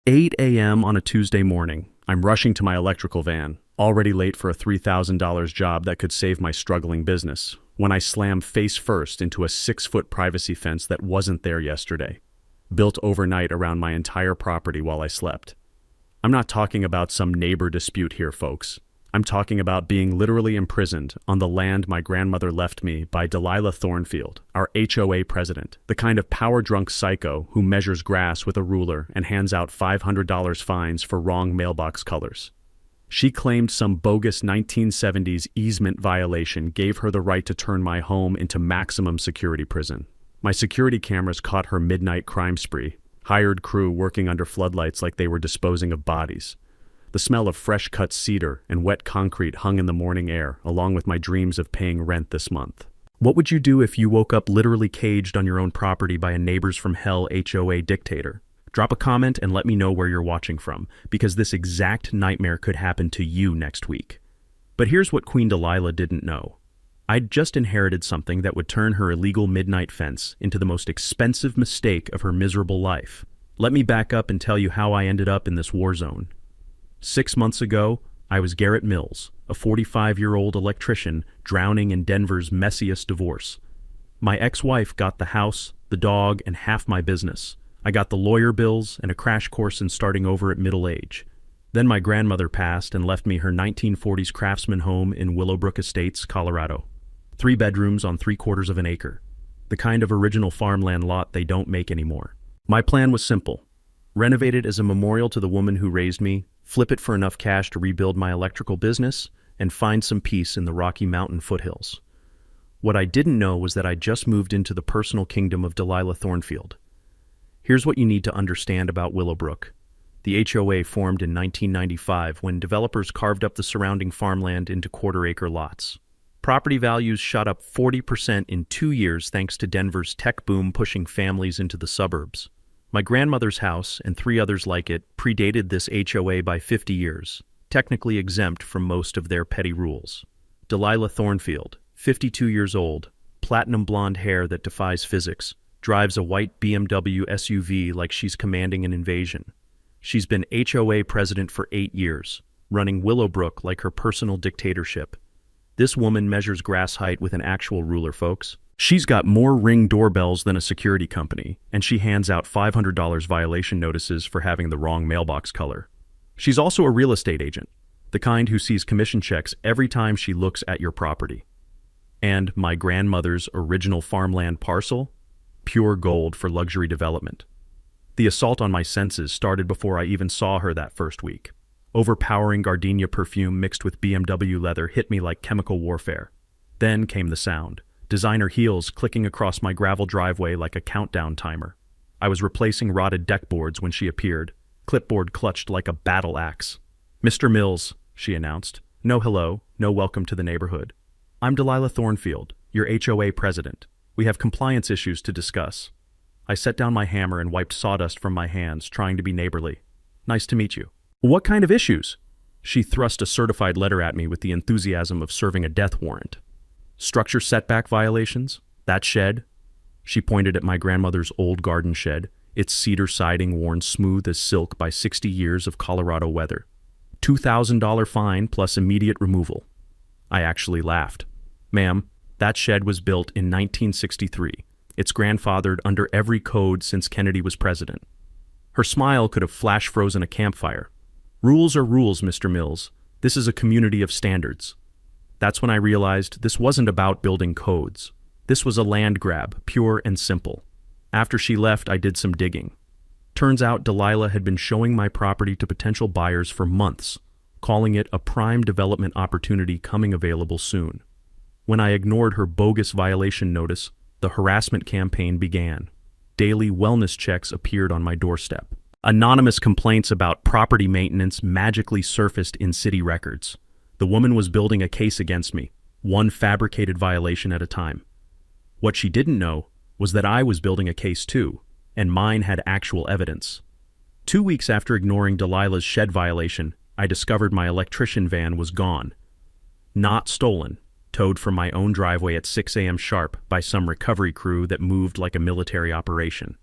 8 a.m. on a Tuesday morning. I'm rushing to my electrical van, already late for a $3,000 job that could save my struggling business, when I slam face first into a 6-foot privacy fence that wasn't there yesterday, built overnight around my entire property while I slept. I'm not talking about some neighbor dispute here, folks. I'm talking about being literally imprisoned on the land my grandmother left me by Delilah Thornfield, our HOA president, the kind of power-drunk psycho who measures grass with a ruler and hands out $500 fines for wrong mailbox colors. She claimed some bogus 1970s easement violation gave her the right to turn my home into maximum security prison. My security cameras caught her midnight crime spree, hired crew working under floodlights like they were disposing of bodies. The smell of fresh-cut cedar and wet concrete hung in the morning air, along with my dreams of paying rent this month. What would you do if you woke up literally caged on your own property by a neighbors from hell HOA dictator? Drop a comment and let me know where you're watching from, because this exact nightmare could happen to you next week. But here's what Queen Delilah didn't know. I'd just inherited something that would turn her illegal midnight fence into the most expensive mistake of her miserable life. Let me back up and tell you how I ended up in this war zone. 6 months ago, I was Garrett Mills, a 45-year-old electrician drowning in Denver's messiest divorce. My ex-wife got the house, the dog, and half my business. I got the lawyer bills and a crash course in starting over at middle age. Then my grandmother passed and left me her 1940s craftsman home in Willowbrook Estates, Colorado. 3 bedrooms on 3/4 of an acre. The kind of original farmland lot they don't make anymore. My plan was simple. Renovate it as a memorial to the woman who raised me, flip it for enough cash to rebuild my electrical business, and find some peace in the Rocky Mountain foothills. What I didn't know was that I just moved into the personal kingdom of Delilah Thornfield. Here's what you need to understand about Willowbrook. The HOA formed in 1995 when developers carved up the surrounding farmland into quarter-acre lots. Property values shot up 40% in 2 years thanks to Denver's tech boom pushing families into the suburbs. My grandmother's house, and 3 others like it, predated this HOA by 50 years, technically exempt from most of their petty rules. Delilah Thornfield, 52 years old, platinum blonde hair that defies physics, drives a white BMW SUV like she's commanding an invasion. She's been HOA president for 8 years, running Willowbrook like her personal dictatorship. This woman measures grass height with an actual ruler, folks. She's got more Ring doorbells than a security company, and she hands out $500 violation notices for having the wrong mailbox color. She's also a real estate agent, the kind who sees commission checks every time she looks at your property. And my grandmother's original farmland parcel? Pure gold for luxury development. The assault on my senses started before I even saw her that first week. Overpowering gardenia perfume mixed with BMW leather hit me like chemical warfare. Then came the sound. Designer heels clicking across my gravel driveway like a countdown timer. I was replacing rotted deck boards when she appeared, clipboard clutched like a battle axe. "Mr. Mills," she announced. "No hello, no welcome to the neighborhood. I'm Delilah Thornfield, your HOA president. We have compliance issues to discuss." I set down my hammer and wiped sawdust from my hands, trying to be neighborly. "Nice to meet you." "What kind of issues?" She thrust a certified letter at me with the enthusiasm of serving a death warrant. "Structure setback violations? That shed?" She pointed at my grandmother's old garden shed, its cedar siding worn smooth as silk by 60 years of Colorado weather. $2,000 fine plus immediate removal. I actually laughed. "Ma'am, that shed was built in 1963. It's grandfathered under every code since Kennedy was president." Her smile could have flash-frozen a campfire. "Rules are rules, Mr. Mills. This is a community of standards." That's when I realized this wasn't about building codes. This was a land grab, pure and simple. After she left, I did some digging. Turns out Delilah had been showing my property to potential buyers for months, calling it a prime development opportunity coming available soon. When I ignored her bogus violation notice, the harassment campaign began. Daily wellness checks appeared on my doorstep. Anonymous complaints about property maintenance magically surfaced in city records. The woman was building a case against me, one fabricated violation at a time. What she didn't know was that I was building a case too, and mine had actual evidence. 2 weeks after ignoring Delilah's shed violation, I discovered my electrician van was gone. Not stolen, towed from my own driveway at 6 a.m. sharp by some recovery crew that moved like a military operation.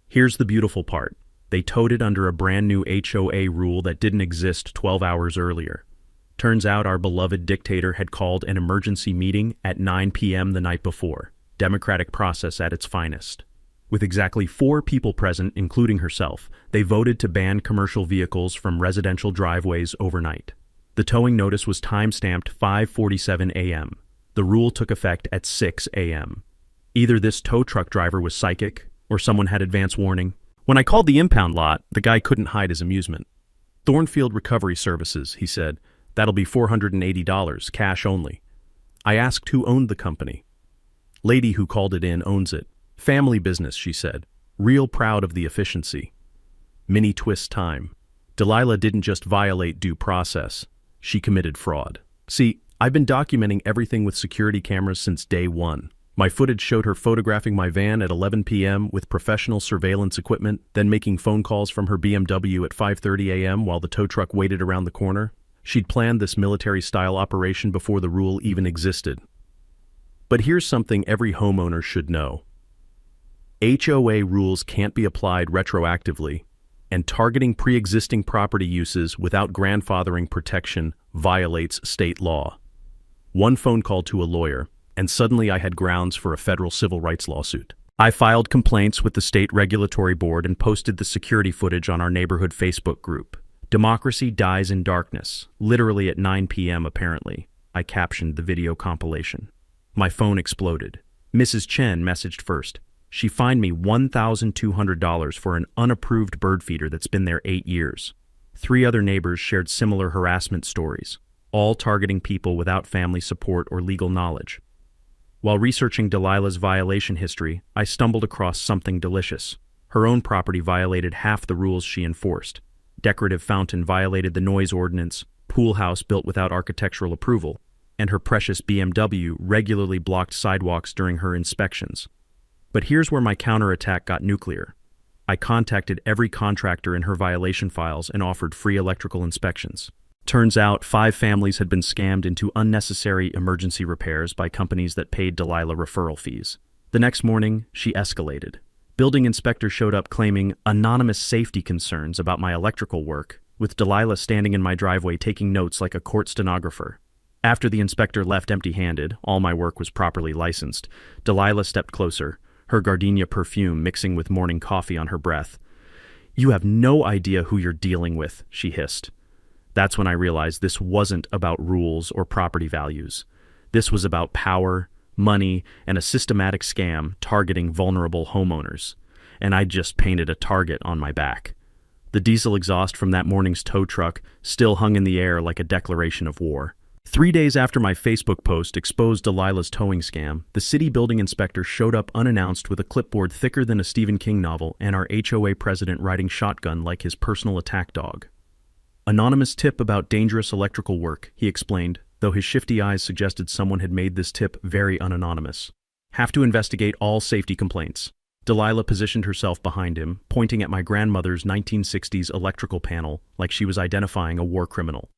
Here's the beautiful part. They towed it under a brand new HOA rule that didn't exist 12 hours earlier. Turns out our beloved dictator had called an emergency meeting at 9 p.m. the night before. Democratic process at its finest. With exactly 4 people present, including herself, they voted to ban commercial vehicles from residential driveways overnight. The towing notice was time-stamped 5:47 a.m. The rule took effect at 6 a.m. Either this tow truck driver was psychic, or someone had advance warning. When I called the impound lot, the guy couldn't hide his amusement. "Thornfield Recovery Services," he said. "That'll be $480, cash only." I asked who owned the company. "Lady who called it in owns it. Family business," she said. "Real proud of the efficiency." Mini twist time. Delilah didn't just violate due process. She committed fraud. See, I've been documenting everything with security cameras since day one. My footage showed her photographing my van at 11 p.m. with professional surveillance equipment, then making phone calls from her BMW at 5:30 a.m. while the tow truck waited around the corner. She'd planned this military-style operation before the rule even existed. But here's something every homeowner should know. HOA rules can't be applied retroactively, and targeting pre-existing property uses without grandfathering protection violates state law. One phone call to a lawyer, and suddenly I had grounds for a federal civil rights lawsuit. I filed complaints with the state regulatory board and posted the security footage on our neighborhood Facebook group. "Democracy dies in darkness," literally at 9 p.m. apparently. I captioned the video compilation. My phone exploded. Mrs. Chen messaged first. She fined me $1,200 for an unapproved bird feeder that's been there 8 years. 3 other neighbors shared similar harassment stories, all targeting people without family support or legal knowledge. While researching Delilah's violation history, I stumbled across something delicious. Her own property violated half the rules she enforced. Decorative fountain violated the noise ordinance, pool house built without architectural approval, and her precious BMW regularly blocked sidewalks during her inspections. But here's where my counterattack got nuclear. I contacted every contractor in her violation files and offered free electrical inspections. Turns out 5 families had been scammed into unnecessary emergency repairs by companies that paid Delilah referral fees. The next morning, she escalated. Building inspector showed up claiming anonymous safety concerns about my electrical work, with Delilah standing in my driveway taking notes like a court stenographer. After the inspector left empty-handed, all my work was properly licensed, Delilah stepped closer, her gardenia perfume mixing with morning coffee on her breath. "You have no idea who you're dealing with," she hissed. That's when I realized this wasn't about rules or property values. This was about power, money, and a systematic scam targeting vulnerable homeowners. And I just painted a target on my back. The diesel exhaust from that morning's tow truck still hung in the air like a declaration of war. 3 days after my Facebook post exposed Delilah's towing scam, the city building inspector showed up unannounced with a clipboard thicker than a Stephen King novel and our HOA president riding shotgun like his personal attack dog. "Anonymous tip about dangerous electrical work," he explained, though his shifty eyes suggested someone had made this tip very unanonymous. "Have to investigate all safety complaints." Delilah positioned herself behind him, pointing at my grandmother's 1960s electrical panel like she was identifying a war criminal.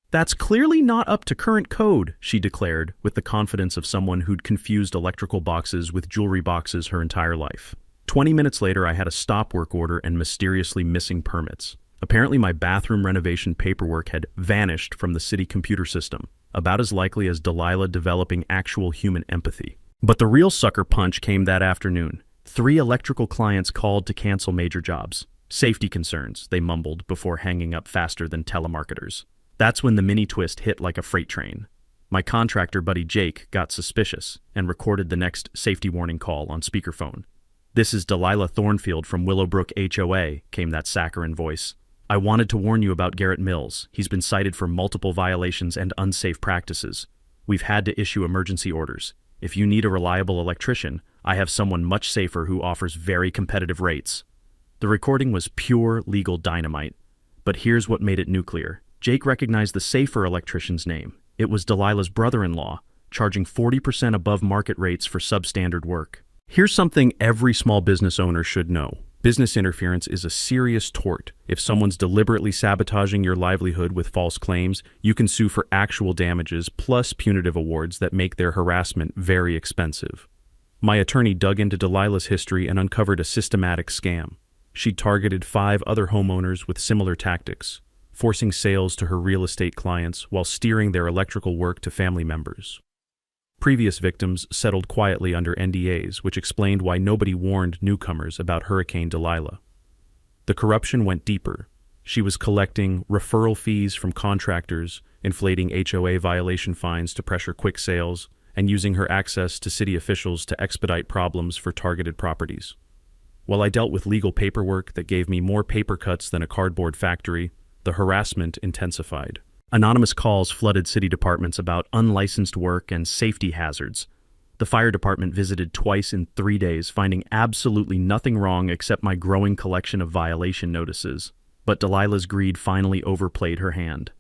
"That's clearly not up to current code," she declared, with the confidence of someone who'd confused electrical boxes with jewelry boxes her entire life. 20 minutes later, I had a stop work order and mysteriously missing permits. Apparently my bathroom renovation paperwork had vanished from the city computer system, about as likely as Delilah developing actual human empathy. But the real sucker punch came that afternoon. 3 electrical clients called to cancel major jobs. "Safety concerns," they mumbled before hanging up faster than telemarketers. That's when the mini twist hit like a freight train. My contractor buddy Jake got suspicious and recorded the next safety warning call on speakerphone. "This is Delilah Thornfield from Willowbrook HOA," came that saccharine voice. "I wanted to warn you about Garrett Mills. He's been cited for multiple violations and unsafe practices. We've had to issue emergency orders. If you need a reliable electrician, I have someone much safer who offers very competitive rates." The recording was pure legal dynamite. But here's what made it nuclear. Jake recognized the safer electrician's name. It was Delilah's brother-in-law, charging 40% above market rates for substandard work. Here's something every small business owner should know. Business interference is a serious tort. If someone's deliberately sabotaging your livelihood with false claims, you can sue for actual damages plus punitive awards that make their harassment very expensive. My attorney dug into Delilah's history and uncovered a systematic scam. She'd targeted 5 other homeowners with similar tactics, forcing sales to her real estate clients while steering their electrical work to family members. Previous victims settled quietly under NDAs, which explained why nobody warned newcomers about Hurricane Delilah. The corruption went deeper. She was collecting referral fees from contractors, inflating HOA violation fines to pressure quick sales, and using her access to city officials to expedite problems for targeted properties. While I dealt with legal paperwork that gave me more paper cuts than a cardboard factory, the harassment intensified. Anonymous calls flooded city departments about unlicensed work and safety hazards. The fire department visited twice in 3 days, finding absolutely nothing wrong except my growing collection of violation notices. But Delilah's greed finally overplayed her hand.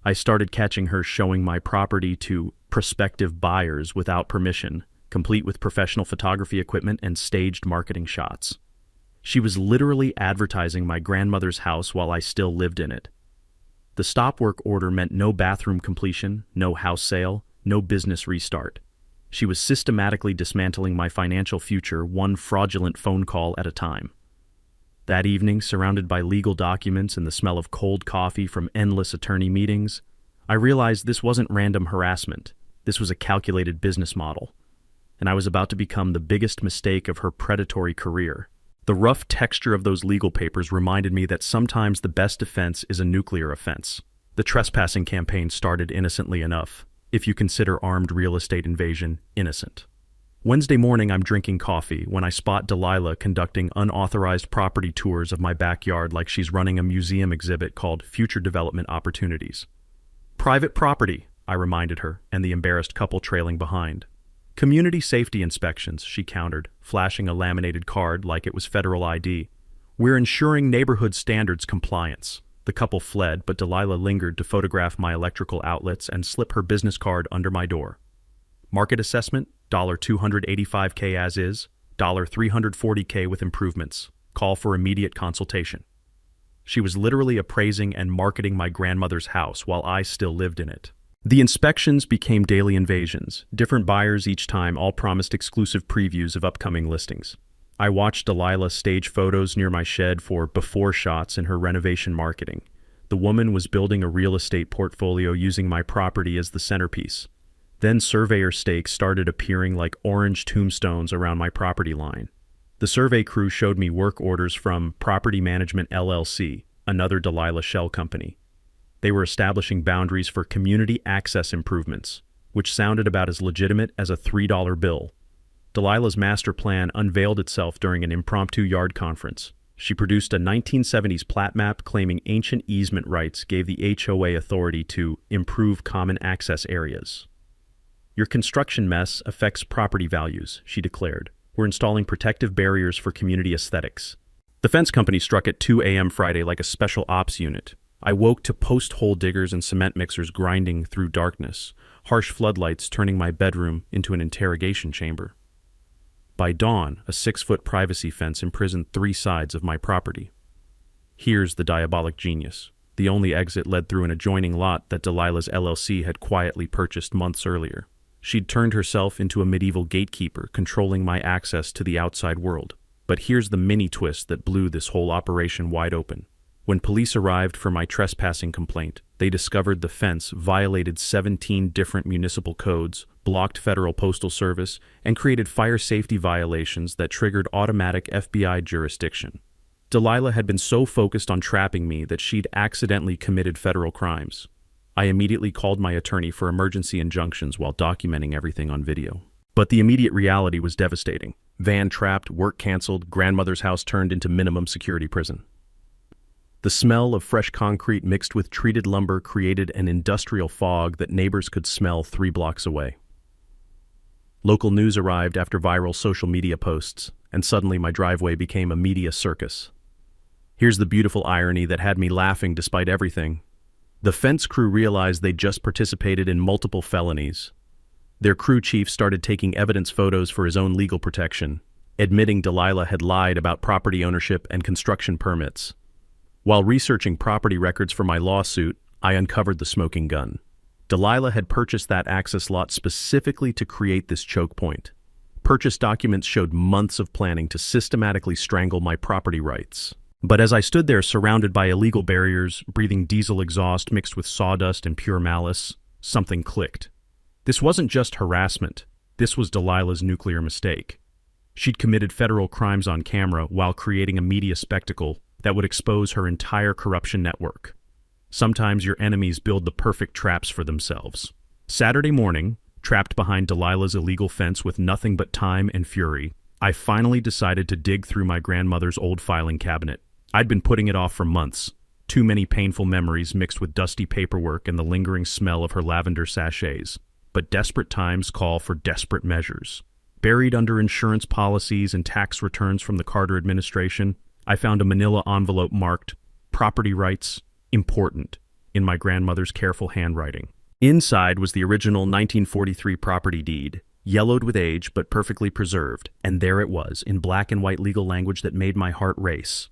I started catching her showing my property to prospective buyers without permission, complete with professional photography equipment and staged marketing shots. She was literally advertising my grandmother's house while I still lived in it. The stop work order meant no bathroom completion, no house sale, no business restart. She was systematically dismantling my financial future one fraudulent phone call at a time. That evening, surrounded by legal documents and the smell of cold coffee from endless attorney meetings, I realized this wasn't random harassment. This was a calculated business model. And I was about to become the biggest mistake of her predatory career. The rough texture of those legal papers reminded me that sometimes the best defense is a nuclear offense. The trespassing campaign started innocently enough, if you consider armed real estate invasion innocent. Wednesday morning, I'm drinking coffee when I spot Delilah conducting unauthorized property tours of my backyard like she's running a museum exhibit called Future Development Opportunities. Private property, I reminded her, and the embarrassed couple trailing behind. Community safety inspections, she countered, flashing a laminated card like it was federal ID. We're ensuring neighborhood standards compliance. The couple fled, but Delilah lingered to photograph my electrical outlets and slip her business card under my door. Market assessment, $285K as is, $340K with improvements. Call for immediate consultation. She was literally appraising and marketing my grandmother's house while I still lived in it. The inspections became daily invasions, different buyers each time, all promised exclusive previews of upcoming listings. I watched Delilah stage photos near my shed for before shots in her renovation marketing. The woman was building a real estate portfolio using my property as the centerpiece. Then surveyor stakes started appearing like orange tombstones around my property line. The survey crew showed me work orders from Property Management LLC, another Delilah shell company. They were establishing boundaries for community access improvements, which sounded about as legitimate as a $3 bill. Delilah's master plan unveiled itself during an impromptu yard conference. She produced a 1970s plat map claiming ancient easement rights gave the HOA authority to improve common access areas. Your construction mess affects property values, she declared. We're installing protective barriers for community aesthetics. The fence company struck at 2 a.m. Friday like a special ops unit. I woke to post-hole diggers and cement mixers grinding through darkness, harsh floodlights turning my bedroom into an interrogation chamber. By dawn, a 6-foot privacy fence imprisoned 3 sides of my property. Here's the diabolic genius. The only exit led through an adjoining lot that Delilah's LLC had quietly purchased months earlier. She'd turned herself into a medieval gatekeeper, controlling my access to the outside world. But here's the mini twist that blew this whole operation wide open. When police arrived for my trespassing complaint, they discovered the fence violated 17 different municipal codes, blocked Federal Postal Service, and created fire safety violations that triggered automatic FBI jurisdiction. Delilah had been so focused on trapping me that she'd accidentally committed federal crimes. I immediately called my attorney for emergency injunctions while documenting everything on video. But the immediate reality was devastating. Van trapped, work canceled, grandmother's house turned into minimum security prison. The smell of fresh concrete mixed with treated lumber created an industrial fog that neighbors could smell 3 blocks away. Local news arrived after viral social media posts, and suddenly my driveway became a media circus. Here's the beautiful irony that had me laughing despite everything. The fence crew realized they'd just participated in multiple felonies. Their crew chief started taking evidence photos for his own legal protection, admitting Delilah had lied about property ownership and construction permits. While researching property records for my lawsuit, I uncovered the smoking gun. Delilah had purchased that access lot specifically to create this choke point. Purchase documents showed months of planning to systematically strangle my property rights. But as I stood there surrounded by illegal barriers, breathing diesel exhaust mixed with sawdust and pure malice, something clicked. This wasn't just harassment. This was Delilah's nuclear mistake. She'd committed federal crimes on camera while creating a media spectacle that would expose her entire corruption network. Sometimes your enemies build the perfect traps for themselves. Saturday morning, trapped behind Delilah's illegal fence with nothing but time and fury, I finally decided to dig through my grandmother's old filing cabinet. I'd been putting it off for months. Too many painful memories mixed with dusty paperwork and the lingering smell of her lavender sachets. But desperate times call for desperate measures. Buried under insurance policies and tax returns from the Carter administration, I found a manila envelope marked "Property Rights, Important" in my grandmother's careful handwriting. Inside was the original 1943 property deed, yellowed with age but perfectly preserved, and there it was, in black and white legal language that made my heart race.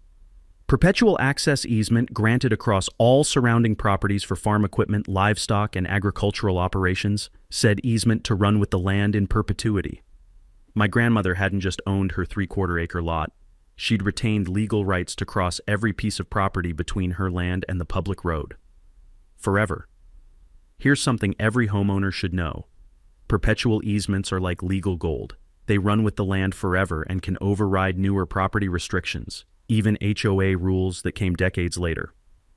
Perpetual access easement granted across all surrounding properties for farm equipment, livestock, and agricultural operations, said easement to run with the land in perpetuity. My grandmother hadn't just owned her 3/4-acre lot. She'd retained legal rights to cross every piece of property between her land and the public road. Forever. Here's something every homeowner should know. Perpetual easements are like legal gold. They run with the land forever and can override newer property restrictions, even HOA rules that came decades later.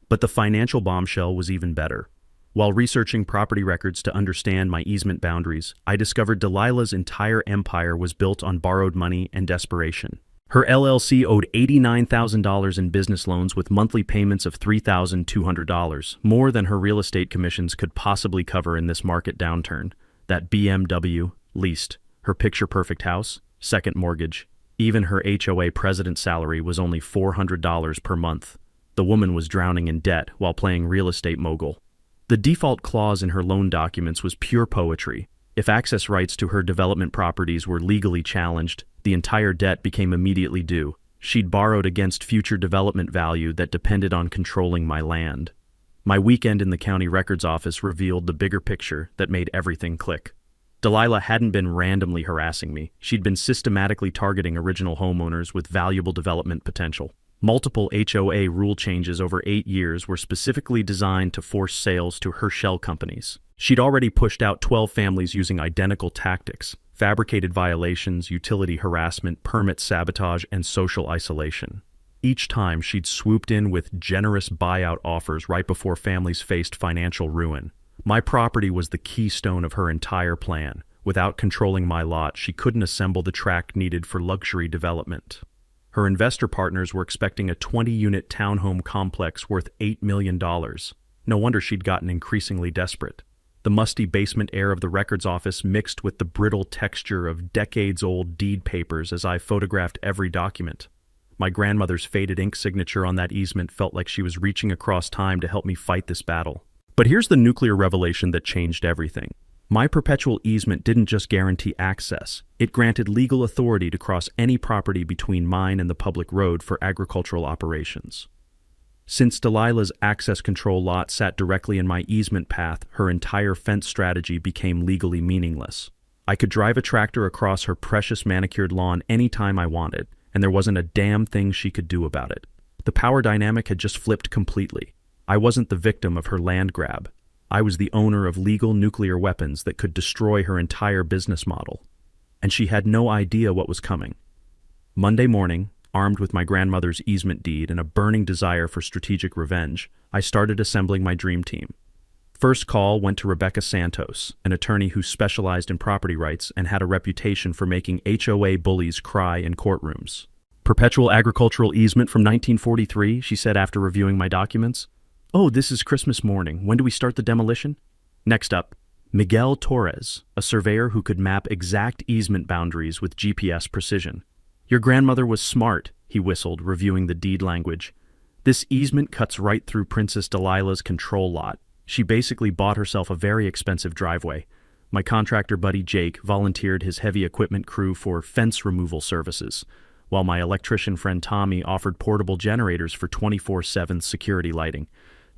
But the financial bombshell was even better. While researching property records to understand my easement boundaries, I discovered Delilah's entire empire was built on borrowed money and desperation. Her LLC owed $89,000 in business loans with monthly payments of $3,200, more than her real estate commissions could possibly cover in this market downturn. That BMW, leased, her picture-perfect house, second mortgage. Even her HOA president's salary was only $400 per month. The woman was drowning in debt while playing real estate mogul. The default clause in her loan documents was pure poetry. If access rights to her development properties were legally challenged, the entire debt became immediately due. She'd borrowed against future development value that depended on controlling my land. My weekend in the county records office revealed the bigger picture that made everything click. Delilah hadn't been randomly harassing me. She'd been systematically targeting original homeowners with valuable development potential. Multiple HOA rule changes over 8 years were specifically designed to force sales to her shell companies. She'd already pushed out 12 families using identical tactics: fabricated violations, utility harassment, permit sabotage, and social isolation. Each time she'd swooped in with generous buyout offers right before families faced financial ruin. My property was the keystone of her entire plan. Without controlling my lot, she couldn't assemble the tract needed for luxury development. Her investor partners were expecting a 20-unit townhome complex worth $8 million. No wonder she'd gotten increasingly desperate. The musty basement air of the records office mixed with the brittle texture of decades-old deed papers as I photographed every document. My grandmother's faded ink signature on that easement felt like she was reaching across time to help me fight this battle. But here's the nuclear revelation that changed everything. My perpetual easement didn't just guarantee access. It granted legal authority to cross any property between mine and the public road for agricultural operations. Since Delilah's access control lot sat directly in my easement path, her entire fence strategy became legally meaningless. I could drive a tractor across her precious manicured lawn anytime I wanted, and there wasn't a damn thing she could do about it. The power dynamic had just flipped completely. I wasn't the victim of her land grab. I was the owner of legal nuclear weapons that could destroy her entire business model. And she had no idea what was coming. Monday morning, armed with my grandmother's easement deed and a burning desire for strategic revenge, I started assembling my dream team. First call went to Rebecca Santos, an attorney who specialized in property rights and had a reputation for making HOA bullies cry in courtrooms. "Perpetual agricultural easement from 1943, she said after reviewing my documents. "Oh, this is Christmas morning. When do we start the demolition?" Next up, Miguel Torres, a surveyor who could map exact easement boundaries with GPS precision. "Your grandmother was smart," he whistled, reviewing the deed language. "This easement cuts right through Princess Delilah's control lot. She basically bought herself a very expensive driveway. My contractor buddy Jake volunteered his heavy equipment crew for fence removal services, while my electrician friend Tommy offered portable generators for 24/7 security lighting.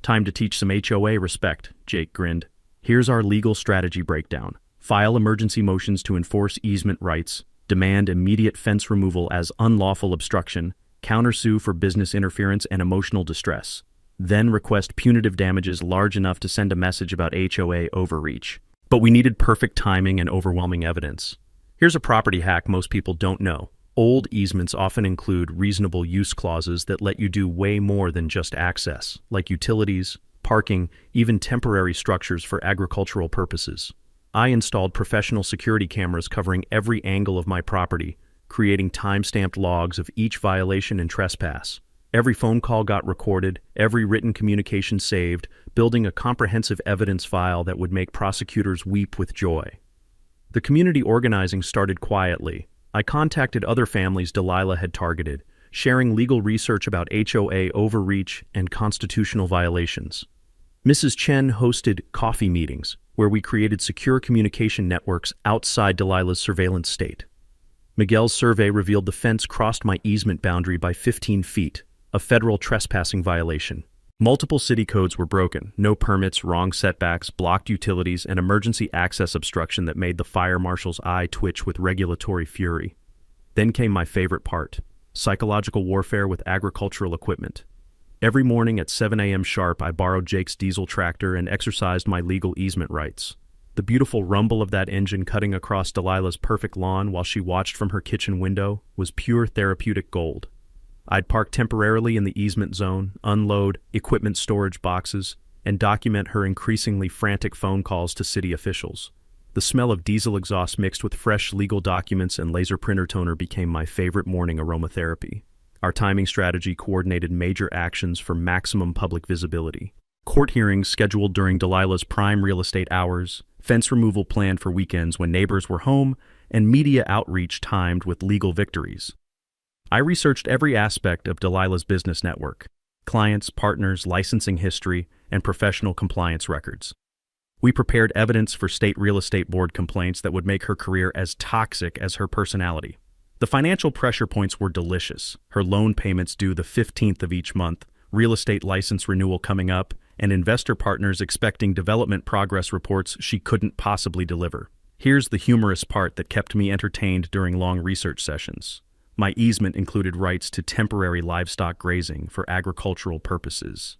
Time to teach some HOA respect," Jake grinned. "Here's our legal strategy breakdown. File emergency motions to enforce easement rights. demand immediate fence removal as unlawful obstruction, countersue for business interference and emotional distress, then request punitive damages large enough to send a message about HOA overreach. But we needed perfect timing and overwhelming evidence. Here's a property hack most people don't know. Old easements often include reasonable use clauses that let you do way more than just access, like utilities, parking, even temporary structures for agricultural purposes. I installed professional security cameras covering every angle of my property, creating time-stamped logs of each violation and trespass. Every phone call got recorded, every written communication saved, building a comprehensive evidence file that would make prosecutors weep with joy. The community organizing started quietly. I contacted other families Delilah had targeted, sharing legal research about HOA overreach and constitutional violations. Mrs. Chen hosted coffee meetings, where we created secure communication networks outside Delilah's surveillance state. Miguel's survey revealed the fence crossed my easement boundary by 15 feet, a federal trespassing violation. Multiple city codes were broken: no permits, wrong setbacks, blocked utilities, and emergency access obstruction that made the fire marshal's eye twitch with regulatory fury. Then came my favorite part: psychological warfare with agricultural equipment. Every morning at 7 a.m. sharp, I borrowed Jake's diesel tractor and exercised my legal easement rights. The beautiful rumble of that engine cutting across Delilah's perfect lawn while she watched from her kitchen window was pure therapeutic gold. I'd park temporarily in the easement zone, unload equipment storage boxes, and document her increasingly frantic phone calls to city officials. The smell of diesel exhaust mixed with fresh legal documents and laser printer toner became my favorite morning aromatherapy. Our timing strategy coordinated major actions for maximum public visibility. Court hearings scheduled during Delilah's prime real estate hours, fence removal planned for weekends when neighbors were home, and media outreach timed with legal victories. I researched every aspect of Delilah's business network: clients, partners, licensing history, and professional compliance records. We prepared evidence for state real estate board complaints that would make her career as toxic as her personality. The financial pressure points were delicious: her loan payments due the 15th of each month, real estate license renewal coming up, and investor partners expecting development progress reports she couldn't possibly deliver. Here's the humorous part that kept me entertained during long research sessions. My easement included rights to temporary livestock grazing for agricultural purposes.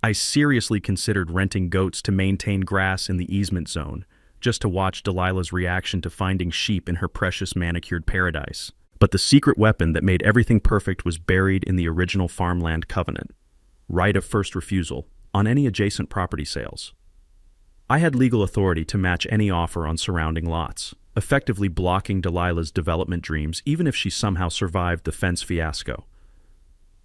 I seriously considered renting goats to maintain grass in the easement zone, just to watch Delilah's reaction to finding sheep in her precious manicured paradise. But the secret weapon that made everything perfect was buried in the original farmland covenant: right of first refusal on any adjacent property sales. I had legal authority to match any offer on surrounding lots, effectively blocking Delilah's development dreams even if she somehow survived the fence fiasco.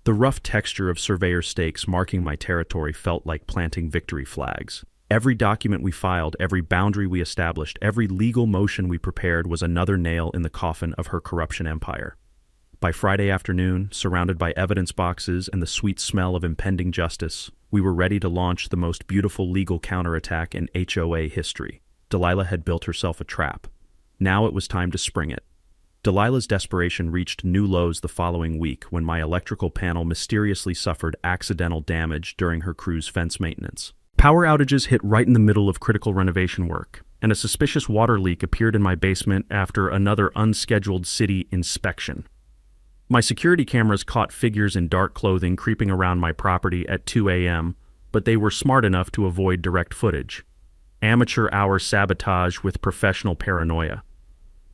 The rough texture of surveyor stakes marking my territory felt like planting victory flags. Every document we filed, every boundary we established, every legal motion we prepared was another nail in the coffin of her corruption empire. By Friday afternoon, surrounded by evidence boxes and the sweet smell of impending justice, we were ready to launch the most beautiful legal counterattack in HOA history. Delilah had built herself a trap. Now it was time to spring it. Delilah's desperation reached new lows the following week when my electrical panel mysteriously suffered accidental damage during her crew's fence maintenance. Power outages hit right in the middle of critical renovation work, and a suspicious water leak appeared in my basement after another unscheduled city inspection. My security cameras caught figures in dark clothing creeping around my property at 2 a.m., but they were smart enough to avoid direct footage. Amateur hour sabotage with professional paranoia.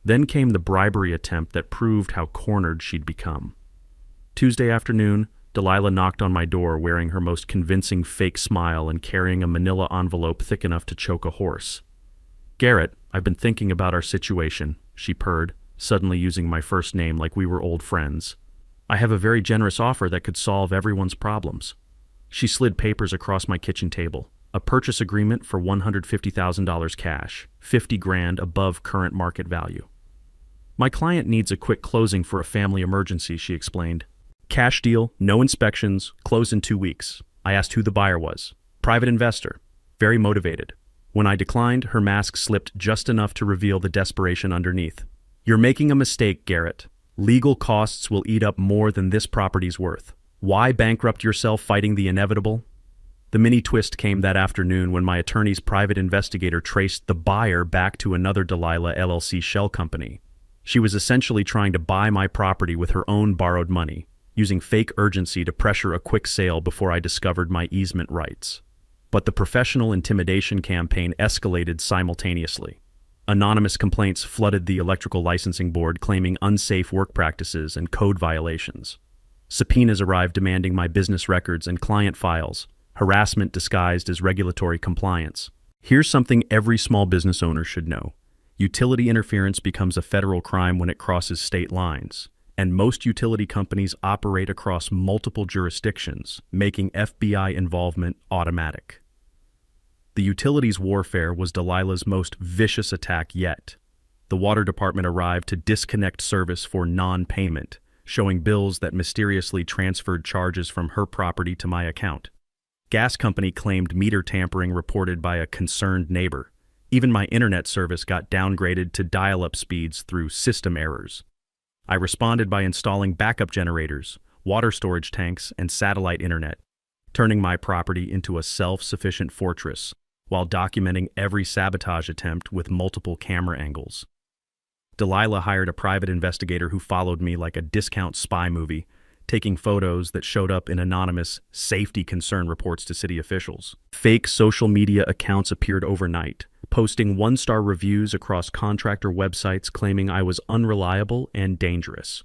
Then came the bribery attempt that proved how cornered she'd become. Tuesday afternoon, Delilah knocked on my door wearing her most convincing fake smile and carrying a manila envelope thick enough to choke a horse. "Garrett, I've been thinking about our situation," she purred, suddenly using my first name like we were old friends. "I have a very generous offer that could solve everyone's problems." She slid papers across my kitchen table. A purchase agreement for $150,000 cash, $50,000 above current market value. "My client needs a quick closing for a family emergency," she explained. "Cash deal, no inspections, close in 2 weeks." I asked who the buyer was. "Private investor. Very motivated." When I declined, her mask slipped just enough to reveal the desperation underneath. "You're making a mistake, Garrett. Legal costs will eat up more than this property's worth. Why bankrupt yourself fighting the inevitable?" The mini twist came that afternoon when my attorney's private investigator traced the buyer back to another Delilah LLC shell company. She was essentially trying to buy my property with her own borrowed money, using fake urgency to pressure a quick sale before I discovered my easement rights. But the professional intimidation campaign escalated simultaneously. Anonymous complaints flooded the electrical licensing board claiming unsafe work practices and code violations. Subpoenas arrived demanding my business records and client files, harassment disguised as regulatory compliance. Here's something every small business owner should know. Utility interference becomes a federal crime when it crosses state lines, and most utility companies operate across multiple jurisdictions, making FBI involvement automatic. The utilities warfare was Delilah's most vicious attack yet. The water department arrived to disconnect service for non-payment, showing bills that mysteriously transferred charges from her property to my account. Gas company claimed meter tampering reported by a concerned neighbor. Even my internet service got downgraded to dial-up speeds through system errors. I responded by installing backup generators, water storage tanks, and satellite internet, turning my property into a self-sufficient fortress while documenting every sabotage attempt with multiple camera angles. Delilah hired a private investigator who followed me like a discount spy movie, taking photos that showed up in anonymous safety concern reports to city officials. Fake social media accounts appeared overnight, posting one-star reviews across contractor websites claiming I was unreliable and dangerous.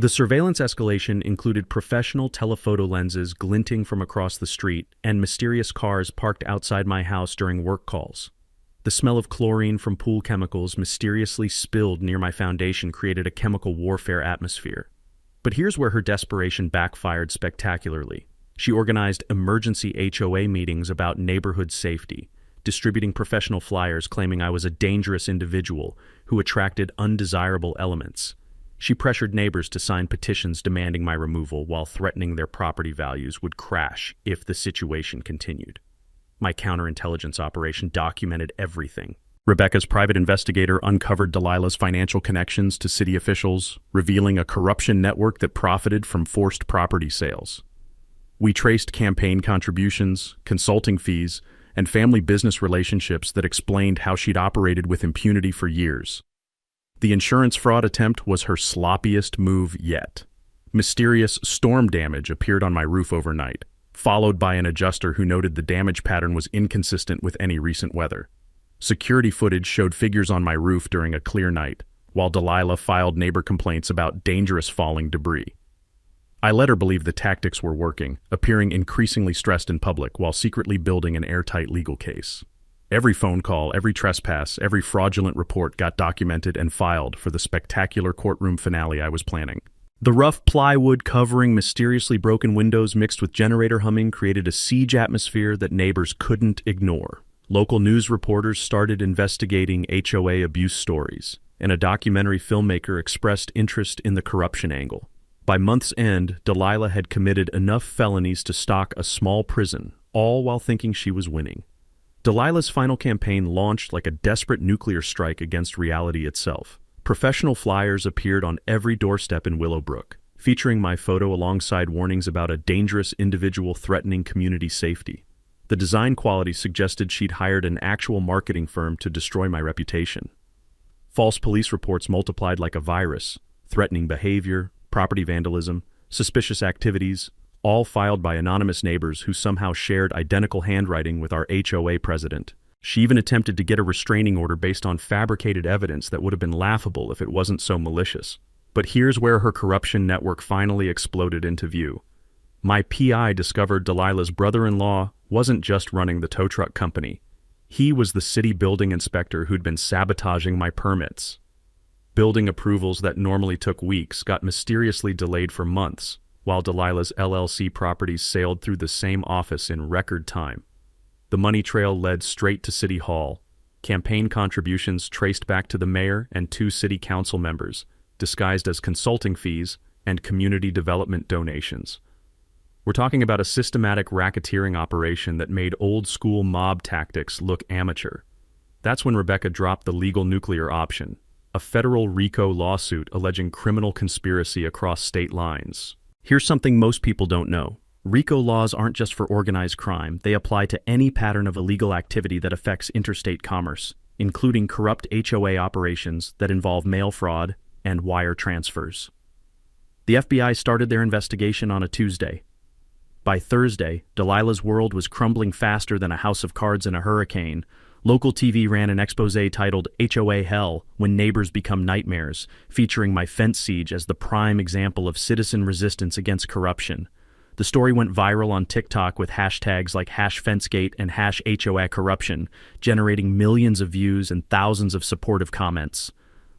The surveillance escalation included professional telephoto lenses glinting from across the street and mysterious cars parked outside my house during work calls. The smell of chlorine from pool chemicals mysteriously spilled near my foundation created a chemical warfare atmosphere. But here's where her desperation backfired spectacularly. She organized emergency HOA meetings about neighborhood safety, distributing professional flyers claiming I was a dangerous individual who attracted undesirable elements. She pressured neighbors to sign petitions demanding my removal while threatening their property values would crash if the situation continued. My counterintelligence operation documented everything. Rebecca's private investigator uncovered Delilah's financial connections to city officials, revealing a corruption network that profited from forced property sales. We traced campaign contributions, consulting fees, and family business relationships that explained how she'd operated with impunity for years. The insurance fraud attempt was her sloppiest move yet. Mysterious storm damage appeared on my roof overnight, followed by an adjuster who noted the damage pattern was inconsistent with any recent weather. Security footage showed figures on my roof during a clear night, while Delilah filed neighbor complaints about dangerous falling debris. I let her believe the tactics were working, appearing increasingly stressed in public while secretly building an airtight legal case. Every phone call, every trespass, every fraudulent report got documented and filed for the spectacular courtroom finale I was planning. The rough plywood covering mysteriously broken windows mixed with generator humming created a siege atmosphere that neighbors couldn't ignore. Local news reporters started investigating HOA abuse stories, and a documentary filmmaker expressed interest in the corruption angle. By month's end, Delilah had committed enough felonies to stock a small prison, all while thinking she was winning. Delilah's final campaign launched like a desperate nuclear strike against reality itself. Professional flyers appeared on every doorstep in Willowbrook, featuring my photo alongside warnings about a dangerous individual threatening community safety. The design quality suggested she'd hired an actual marketing firm to destroy my reputation. False police reports multiplied like a virus, threatening behavior, property vandalism, suspicious activities, all filed by anonymous neighbors who somehow shared identical handwriting with our HOA president. She even attempted to get a restraining order based on fabricated evidence that would have been laughable if it wasn't so malicious. But here's where her corruption network finally exploded into view. My PI discovered Delilah's brother-in-law wasn't just running the tow truck company. He was the city building inspector who'd been sabotaging my permits. Building approvals that normally took weeks got mysteriously delayed for months, while Delilah's LLC properties sailed through the same office in record time. The money trail led straight to City Hall. Campaign contributions traced back to the mayor and 2 city council members, disguised as consulting fees and community development donations. We're talking about a systematic racketeering operation that made old-school mob tactics look amateur. That's when Rebecca dropped the legal nuclear option, a federal RICO lawsuit alleging criminal conspiracy across state lines. Here's something most people don't know. RICO laws aren't just for organized crime. They apply to any pattern of illegal activity that affects interstate commerce. including corrupt HOA operations that involve mail fraud and wire transfers. The FBI started their investigation on a Tuesday. By Thursday, Delilah's world was crumbling faster than a house of cards in a hurricane. Local TV ran an exposé titled HOA Hell, When Neighbors Become Nightmares, featuring my fence siege as the prime example of citizen resistance against corruption. The story went viral on TikTok with hashtags like #FenceGate and #HOACorruption, generating millions of views and thousands of supportive comments.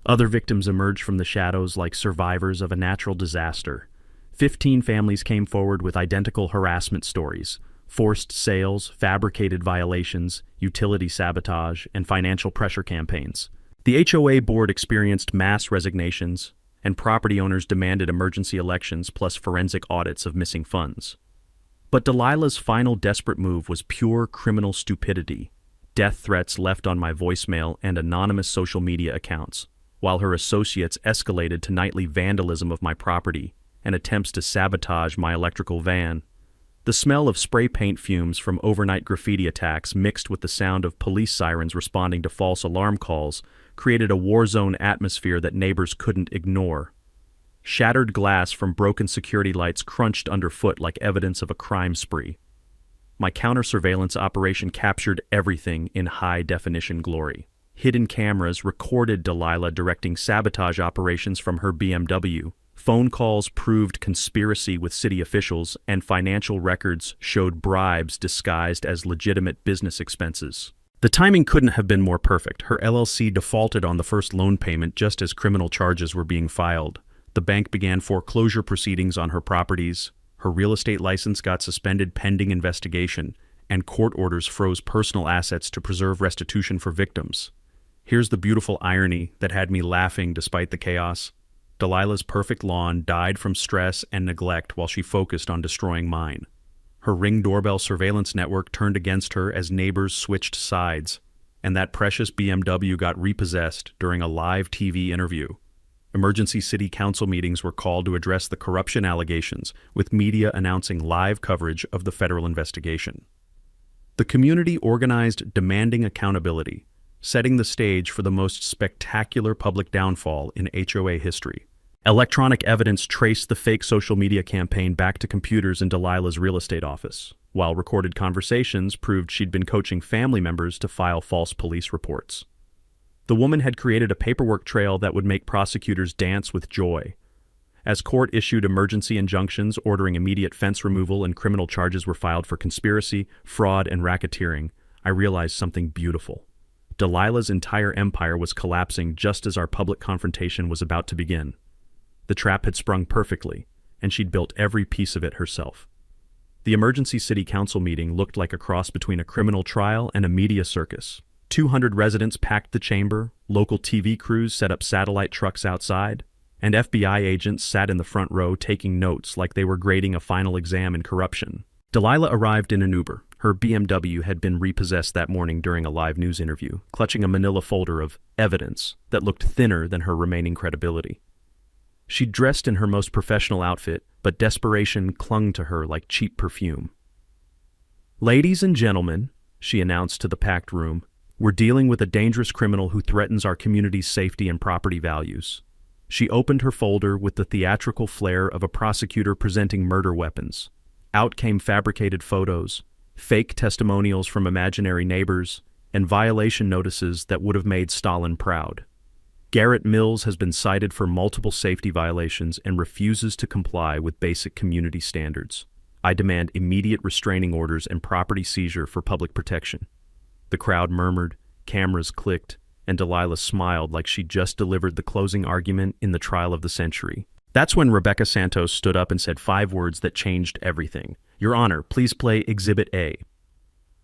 Other victims emerged from the shadows like survivors of a natural disaster. 15 families came forward with identical harassment stories: forced sales, fabricated violations, utility sabotage, and financial pressure campaigns. The HOA board experienced mass resignations, and property owners demanded emergency elections plus forensic audits of missing funds. But Delilah's final desperate move was pure criminal stupidity: death threats left on my voicemail and anonymous social media accounts, while her associates escalated to nightly vandalism of my property and attempts to sabotage my electrical van. The smell of spray paint fumes from overnight graffiti attacks mixed with the sound of police sirens responding to false alarm calls created a war-zone atmosphere that neighbors couldn't ignore. Shattered glass from broken security lights crunched underfoot like evidence of a crime spree. My counter-surveillance operation captured everything in high-definition glory. Hidden cameras recorded Delilah directing sabotage operations from her BMW. Phone calls proved conspiracy with city officials, and financial records showed bribes disguised as legitimate business expenses. The timing couldn't have been more perfect. Her LLC defaulted on the first loan payment just as criminal charges were being filed. The bank began foreclosure proceedings on her properties. Her real estate license got suspended pending investigation, and court orders froze personal assets to preserve restitution for victims. Here's the beautiful irony that had me laughing despite the chaos. Delilah's perfect lawn died from stress and neglect while she focused on destroying mine. Her Ring doorbell surveillance network turned against her as neighbors switched sides, and that precious BMW got repossessed during a live TV interview. Emergency city council meetings were called to address the corruption allegations, with media announcing live coverage of the federal investigation. The community organized demanding accountability, setting the stage for the most spectacular public downfall in HOA history. Electronic evidence traced the fake social media campaign back to computers in Delilah's real estate office, while recorded conversations proved she'd been coaching family members to file false police reports. The woman had created a paperwork trail that would make prosecutors dance with joy. As court issued emergency injunctions ordering immediate fence removal and criminal charges were filed for conspiracy, fraud, and racketeering, I realized something beautiful. Delilah's entire empire was collapsing just as our public confrontation was about to begin. The trap had sprung perfectly, and she'd built every piece of it herself. The emergency city council meeting looked like a cross between a criminal trial and a media circus. 200 residents packed the chamber, local TV crews set up satellite trucks outside, and FBI agents sat in the front row taking notes like they were grading a final exam in corruption. Delilah arrived in an Uber. Her BMW had been repossessed that morning during a live news interview, clutching a manila folder of evidence that looked thinner than her remaining credibility. She'd dressed in her most professional outfit, but desperation clung to her like cheap perfume. "Ladies and gentlemen," she announced to the packed room, "we're dealing with a dangerous criminal who threatens our community's safety and property values." She opened her folder with the theatrical flair of a prosecutor presenting murder weapons. Out came fabricated photos, fake testimonials from imaginary neighbors, and violation notices that would have made Stalin proud. Garrett Mills has been cited for multiple safety violations and refuses to comply with basic community standards. I demand immediate restraining orders and property seizure for public protection. The crowd murmured, cameras clicked, and Delilah smiled like she'd just delivered the closing argument in the trial of the century. That's when Rebecca Santos stood up and said 5 words that changed everything. "Your Honor, please play Exhibit A."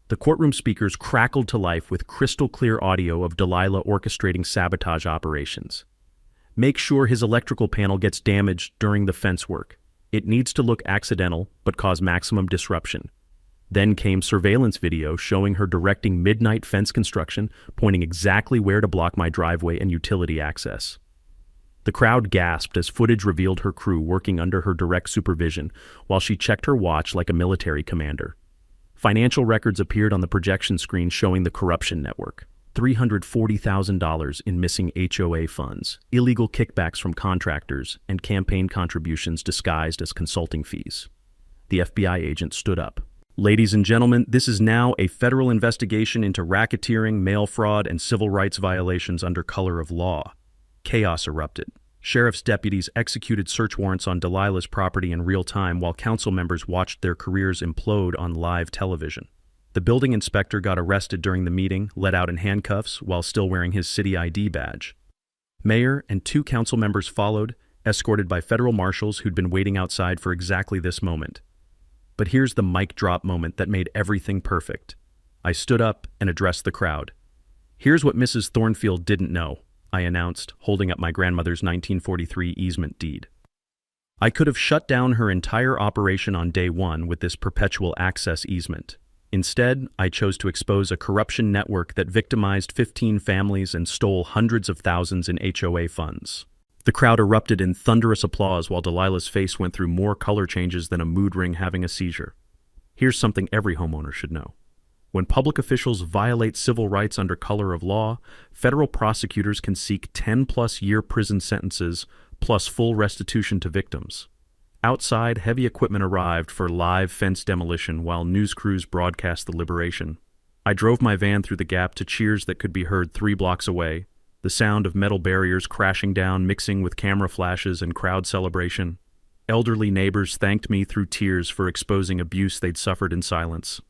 The courtroom speakers crackled to life with crystal-clear audio of Delilah orchestrating sabotage operations. "Make sure his electrical panel gets damaged during the fence work. It needs to look accidental, but cause maximum disruption." Then came surveillance video showing her directing midnight fence construction, pointing exactly where to block my driveway and utility access. The crowd gasped as footage revealed her crew working under her direct supervision, while she checked her watch like a military commander. Financial records appeared on the projection screen showing the corruption network. $340,000 in missing HOA funds, illegal kickbacks from contractors, and campaign contributions disguised as consulting fees. The FBI agent stood up. Ladies and gentlemen, this is now a federal investigation into racketeering, mail fraud, and civil rights violations under color of law. Chaos erupted. Sheriff's deputies executed search warrants on Delilah's property in real time while council members watched their careers implode on live television. The building inspector got arrested during the meeting, let out in handcuffs while still wearing his city ID badge. Mayor and 2 council members followed, escorted by federal marshals who'd been waiting outside for exactly this moment. But here's the mic drop moment that made everything perfect. I stood up and addressed the crowd. Here's what Mrs. Thornfield didn't know, I announced, holding up my grandmother's 1943 easement deed. I could have shut down her entire operation on day 1 with this perpetual access easement. Instead, I chose to expose a corruption network that victimized 15 families and stole hundreds of thousands in HOA funds. The crowd erupted in thunderous applause while Delilah's face went through more color changes than a mood ring having a seizure. Here's something every homeowner should know. When public officials violate civil rights under color of law, federal prosecutors can seek 10-plus-year prison sentences plus full restitution to victims. Outside, heavy equipment arrived for live fence demolition while news crews broadcast the liberation. I drove my van through the gap to cheers that could be heard 3 blocks away, the sound of metal barriers crashing down mixing with camera flashes and crowd celebration. Elderly neighbors thanked me through tears for exposing abuse they'd suffered in silence.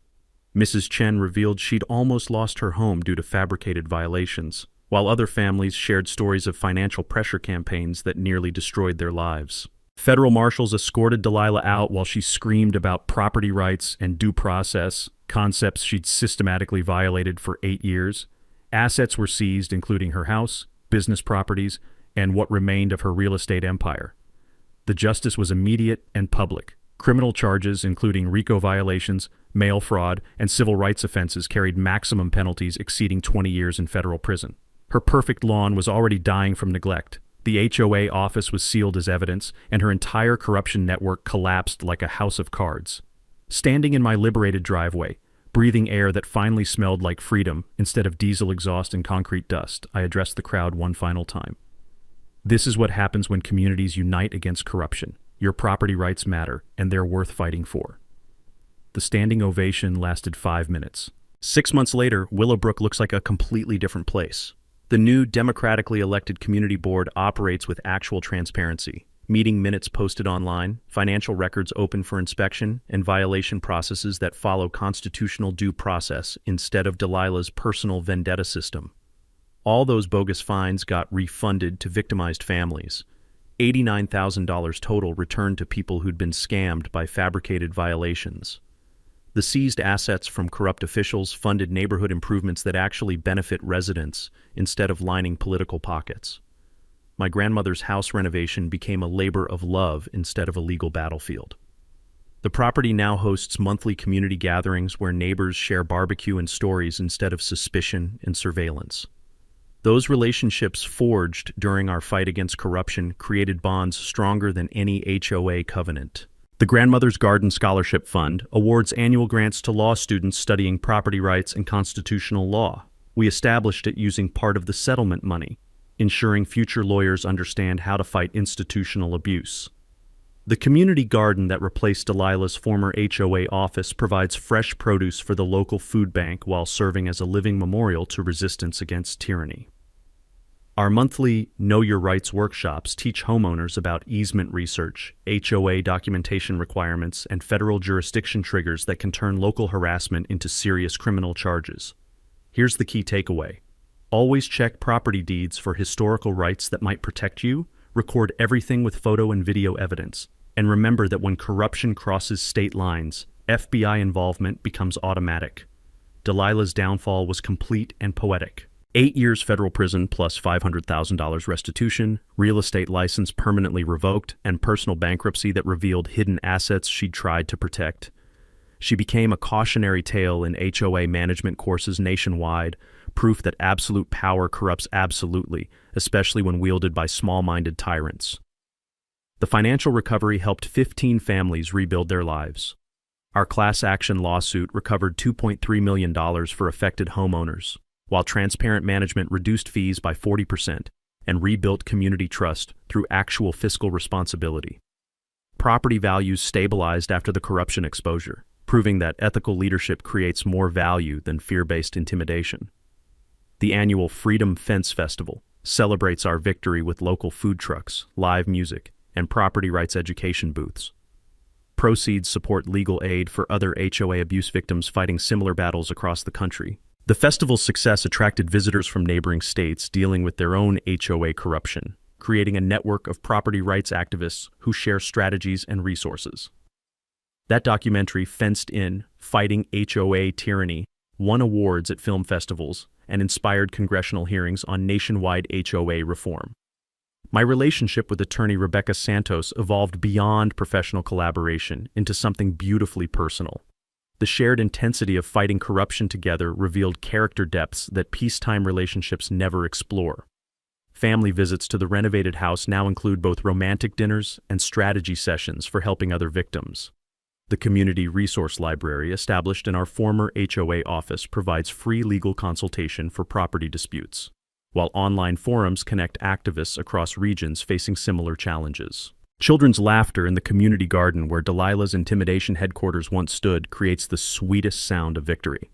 Mrs. Chen revealed she'd almost lost her home due to fabricated violations, while other families shared stories of financial pressure campaigns that nearly destroyed their lives. Federal marshals escorted Delilah out while she screamed about property rights and due process, concepts she'd systematically violated for 8 years. Assets were seized, including her house, business properties, and what remained of her real estate empire. The justice was immediate and public. Criminal charges, including RICO violations, mail fraud, and civil rights offenses, carried maximum penalties exceeding 20 years in federal prison. Her perfect lawn was already dying from neglect. The HOA office was sealed as evidence, and her entire corruption network collapsed like a house of cards. Standing in my liberated driveway, breathing air that finally smelled like freedom instead of diesel exhaust and concrete dust, I addressed the crowd one final time. This is what happens when communities unite against corruption. Your property rights matter, and they're worth fighting for. The standing ovation lasted 5 minutes. 6 months later, Willowbrook looks like a completely different place. The new democratically elected community board operates with actual transparency. Meeting minutes posted online, financial records open for inspection, and violation processes that follow constitutional due process instead of Delilah's personal vendetta system. All those bogus fines got refunded to victimized families. $89,000 total returned to people who'd been scammed by fabricated violations. The seized assets from corrupt officials funded neighborhood improvements that actually benefit residents instead of lining political pockets. My grandmother's house renovation became a labor of love instead of a legal battlefield. The property now hosts monthly community gatherings where neighbors share barbecue and stories instead of suspicion and surveillance. Those relationships forged during our fight against corruption created bonds stronger than any HOA covenant. The Grandmother's Garden Scholarship Fund awards annual grants to law students studying property rights and constitutional law. We established it using part of the settlement money, ensuring future lawyers understand how to fight institutional abuse. The community garden that replaced Delilah's former HOA office provides fresh produce for the local food bank while serving as a living memorial to resistance against tyranny. Our monthly Know Your Rights workshops teach homeowners about easement research, HOA documentation requirements, and federal jurisdiction triggers that can turn local harassment into serious criminal charges. Here's the key takeaway. Always check property deeds for historical rights that might protect you, record everything with photo and video evidence, and remember that when corruption crosses state lines, FBI involvement becomes automatic. Delilah's downfall was complete and poetic. 8 years federal prison plus $500,000 restitution, real estate license permanently revoked, and personal bankruptcy that revealed hidden assets she'd tried to protect. She became a cautionary tale in HOA management courses nationwide, proof that absolute power corrupts absolutely, especially when wielded by small-minded tyrants. The financial recovery helped 15 families rebuild their lives. Our class action lawsuit recovered $2.3 million for affected homeowners. while transparent management reduced fees by 40% and rebuilt community trust through actual fiscal responsibility. Property values stabilized after the corruption exposure, proving that ethical leadership creates more value than fear-based intimidation. The annual Freedom Fence Festival celebrates our victory with local food trucks, live music, and property rights education booths. Proceeds support legal aid for other HOA abuse victims fighting similar battles across the country. The festival's success attracted visitors from neighboring states dealing with their own HOA corruption, creating a network of property rights activists who share strategies and resources. That documentary, Fenced In, Fighting HOA Tyranny, won awards at film festivals and inspired congressional hearings on nationwide HOA reform. My relationship with attorney Rebecca Santos evolved beyond professional collaboration into something beautifully personal. The shared intensity of fighting corruption together revealed character depths that peacetime relationships never explore. Family visits to the renovated house now include both romantic dinners and strategy sessions for helping other victims. The Community Resource Library, established in our former HOA office, provides free legal consultation for property disputes, while online forums connect activists across regions facing similar challenges. Children's laughter in the community garden where Delilah's intimidation headquarters once stood creates the sweetest sound of victory.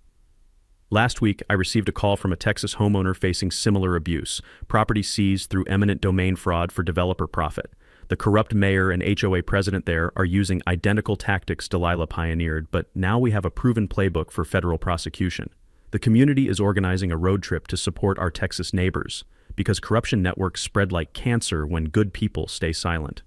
Last week, I received a call from a Texas homeowner facing similar abuse, property seized through eminent domain fraud for developer profit. The corrupt mayor and HOA president there are using identical tactics Delilah pioneered, but now we have a proven playbook for federal prosecution. The community is organizing a road trip to support our Texas neighbors, because corruption networks spread like cancer when good people stay silent.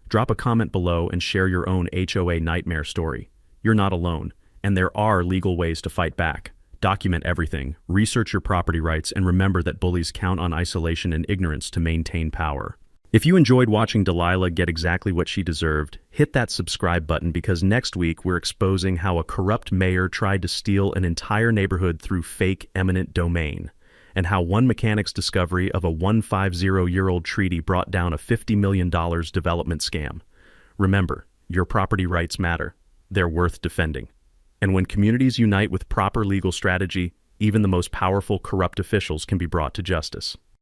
Drop a comment below and share your own HOA nightmare story. You're not alone, and there are legal ways to fight back. Document everything, research your property rights, and remember that bullies count on isolation and ignorance to maintain power. If you enjoyed watching Delilah get exactly what she deserved, hit that subscribe button, because next week we're exposing how a corrupt mayor tried to steal an entire neighborhood through fake eminent domain, and how one mechanic's discovery of a 150-year-old treaty brought down a $50 million development scam. Remember, your property rights matter. They're worth defending. And when communities unite with proper legal strategy, even the most powerful corrupt officials can be brought to justice.